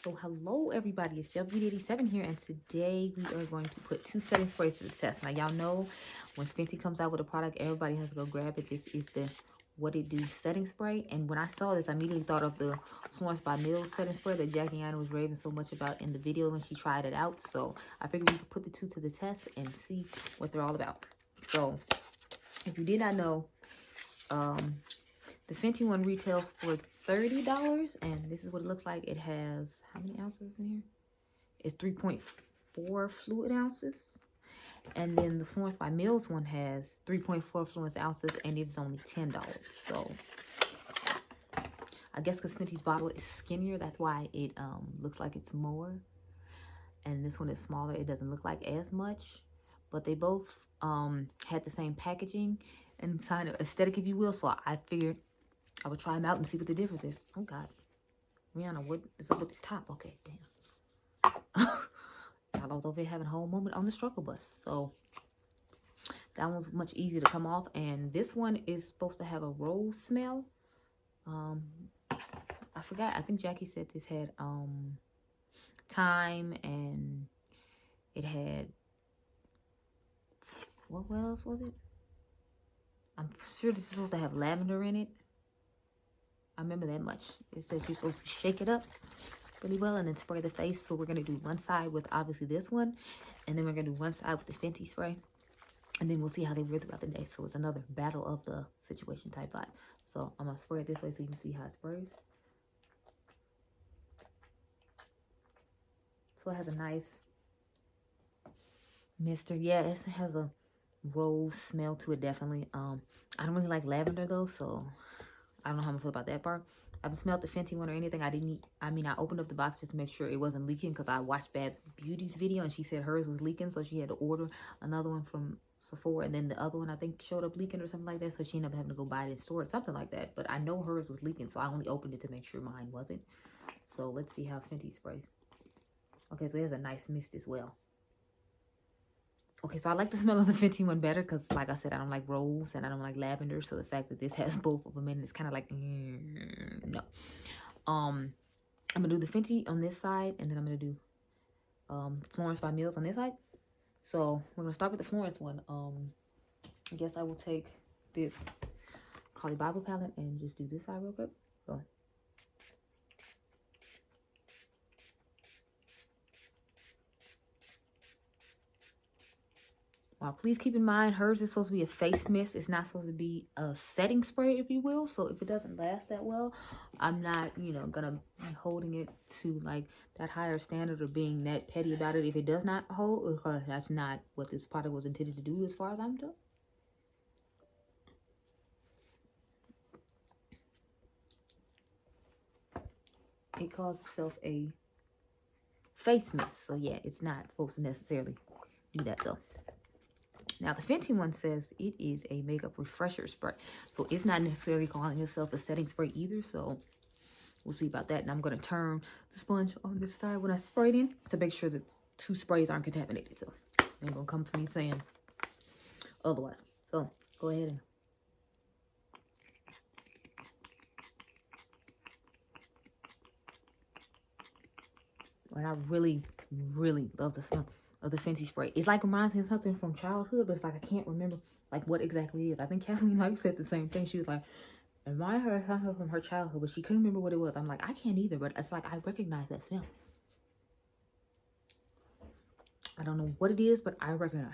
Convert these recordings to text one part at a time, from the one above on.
So hello everybody, it's Beauty87 here, and today we are going to put 2 setting sprays to the test. Now y'all know when Fenty comes out with a product, everybody has to go grab it. This is the What It Do setting spray, and when I saw this, I immediately thought of the Florence by Mills setting spray that Adriana was raving so much about in the video when she tried it out. So I figured we could put the 2 to the test and see what they're all about. So if you did not know, the Fenty one retails for $30, and this is what it looks like. It has, how many ounces in here? It's 3.4 fluid ounces. And then the Florence by Mills one has 3.4 fluid ounces, and it's only $10. So I guess because Fenty's bottle is skinnier, that's why it looks like it's more. And this one is smaller. It doesn't look like as much. But they both had the same packaging and kind of aesthetic, if you will. So I figured I would try them out and see what the difference is. Oh, God. Rihanna, what is up with this top? Okay, damn. I was over here having a whole moment on the struggle bus. So that one's much easier to come off. And this one is supposed to have a rose smell. I forgot. I think Jackie said this had thyme, and it had, what else was it? I'm sure this is supposed to have lavender in it. I remember that much. It says you're supposed to shake it up really well and then spray the face. So we're going to do one side with obviously this one, and then we're going to do one side with the Fenty spray, and then we'll see how they wear throughout the day. So it's another battle of the situation type vibe. So I'm going to spray it this way so you can see how it sprays. So it has a nice mister. Yeah, it has a rose smell to it, definitely. I don't really like lavender though, so I don't know how I feel about that part. I haven't smelled the Fenty one or anything. I opened up the box just to make sure it wasn't leaking, because I watched Babs Beauty's video and she said hers was leaking, so she had to order another one from Sephora, and then the other one I think showed up leaking or something like that, so she ended up having to go buy it in store, something like that. But I know hers was leaking, so I only opened it to make sure mine wasn't. So let's see how Fenty sprays. Okay, so it has a nice mist as well. Okay, so I like the smell of the Fenty one better because, like I said, I don't like rose and I don't like lavender. So the fact that this has both of them in, it's kind of like, no. I'm going to do the Fenty on this side, and then I'm going to do Florence by Mills on this side. So we're going to start with the Florence one. I guess I will take this Collab Bible palette and just do this side real quick. So. Now, please keep in mind, hers is supposed to be a face mist. It's not supposed to be a setting spray, if you will. So if it doesn't last that well, I'm not, gonna be holding it to like that higher standard or being that petty about it if it does not hold, because that's not what this product was intended to do as far as I'm told. It calls itself a face mist. So yeah, it's not supposed to necessarily do that. So now, the Fenty one says it is a makeup refresher spray. So it's not necessarily calling itself a setting spray either. So we'll see about that. And I'm going to turn the sponge on this side when I spray it in to make sure that 2 sprays aren't contaminated. So ain't going to come for me saying otherwise. So go ahead and I really, really love the smell of the Fenty spray. It's like reminds me of something from childhood, but it's like I can't remember like what exactly it is. I think Kathleen like said the same thing. She was like, it reminded her of something from her childhood, but she couldn't remember what it was. I'm like, I can't either, but it's like I recognize that smell. I don't know what it is, but I recognize.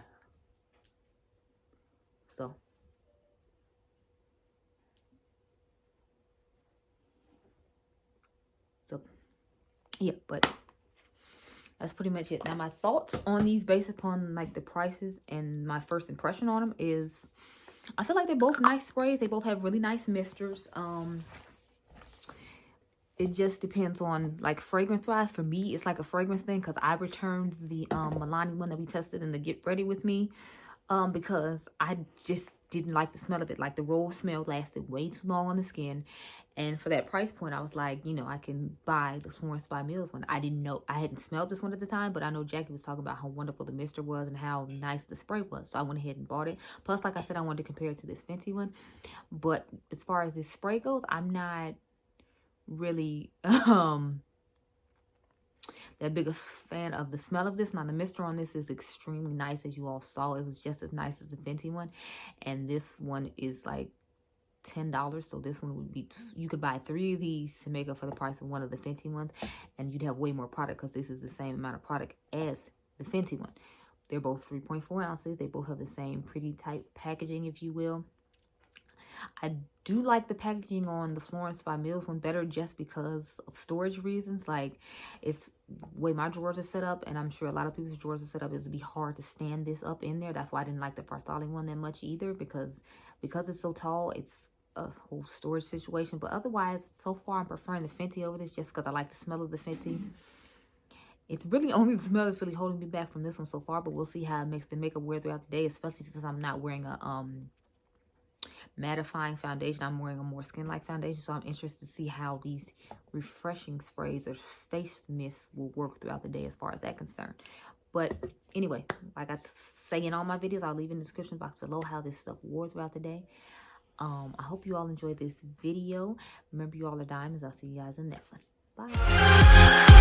So yeah, but that's pretty much it. Now, my thoughts on these based upon like the prices and my first impression on them is I feel like they're both nice sprays. They both have really nice misters. It just depends on like fragrance wise. For me, it's like a fragrance thing because I returned the Milani one that we tested in the Get Ready With Me because I just didn't like the smell of it. Like the rose smell lasted way too long on the skin. And for that price point, I was like, I can buy the Florence by Mills one. I didn't know, I hadn't smelled this one at the time, but I know Jackie was talking about how wonderful the mister was and how nice the spray was. So I went ahead and bought it. Plus, like I said, I wanted to compare it to this Fenty one. But as far as this spray goes, I'm not really that biggest fan of the smell of this. Now, the mister on this is extremely nice, as you all saw. It was just as nice as the Fenty one. And this one is like $10. So this one would be, you could buy 3 of these to make up for the price of one of the Fenty ones. And you'd have way more product because this is the same amount of product as the Fenty one. They're both 3.4 ounces. They both have the same pretty tight packaging, if you will. I do like the packaging on the Florence by Mills one better just because of storage reasons. Like, it's the way my drawers are set up, and I'm sure a lot of people's drawers are set up, it'd be hard to stand this up in there. That's why I didn't like the Farstali one that much either, because it's so tall, it's a whole storage situation. But otherwise, so far, I'm preferring the Fenty over this just because I like the smell of the Fenty. It's really only the smell that's really holding me back from this one so far, but we'll see how it makes the makeup wear throughout the day, especially since I'm not wearing a mattifying foundation. I'm wearing a more skin-like foundation, so I'm interested to see how these refreshing sprays or face mist will work throughout the day as far as that concerned. But anyway, like I say in all my videos, I'll leave in the description box below how this stuff wore throughout the day. I hope you all enjoyed this video. Remember, you all are diamonds. I'll see you guys in the next one. Bye.